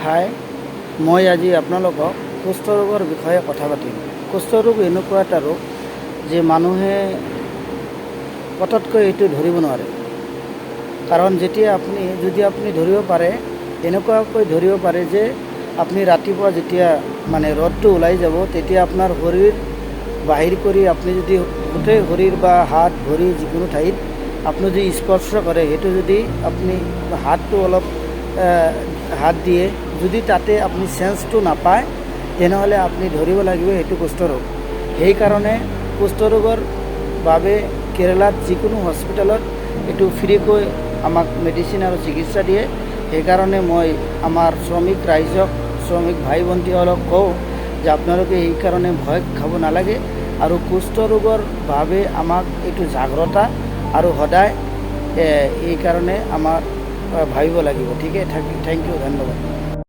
হাই, মই আজি আপোনালোকক কুষ্ঠ ৰোগৰ বিষয়ে কথা পাতিম। কুষ্ঠ ৰোগ এনেকুৱা এটা ৰোগ যে মানুহে পটককৈ এইটো ধৰিব নোৱাৰে। কাৰণ যেতিয়া যদি আপুনি ধৰিব পাৰে, এনেকুৱাকৈ ধৰিব পাৰে যে আপুনি ৰাতিপুৱা যেতিয়া ৰ'দটো ওলাই যাব, তেতিয়া আপোনাৰ শৰীৰ বাহিৰ কৰি আপুনি যদি গোটেই শৰীৰ বা হাত ভৰি যিকোনো ঠাইত আপুনি যদি স্পৰ্শ কৰে, সেইটো যদি আপুনি হাতটো অলপ হাত দিয়ে, যদি তাতে আপুনি চেঞ্চটো নাপায়, তেনেহ'লে আপুনি ধৰিব লাগিব সেইটো কুষ্ঠ ৰোগ। সেইকাৰণে কুষ্ঠ ৰোগৰ বাবে কেৰেলাত যিকোনো হস্পিটেলত এইটো ফ্ৰীকৈ আমাক মেডিচিন আৰু চিকিৎসা দিয়ে। সেইকাৰণে মই আমাৰ শ্ৰমিক ৰাইজক, শ্ৰমিক ভাই ভণ্টিসকলক কওঁ যে আপোনালোকে সেইকাৰণে ভয় খাব নালাগে আৰু কুষ্ঠ ৰোগৰ বাবে আমাক এইটো জাগ্ৰতা আৰু সদায় এইকাৰণে আমাৰ ভাবিব লাগিব। ঠিকে, থেংক ইউ, ধন্যবাদ।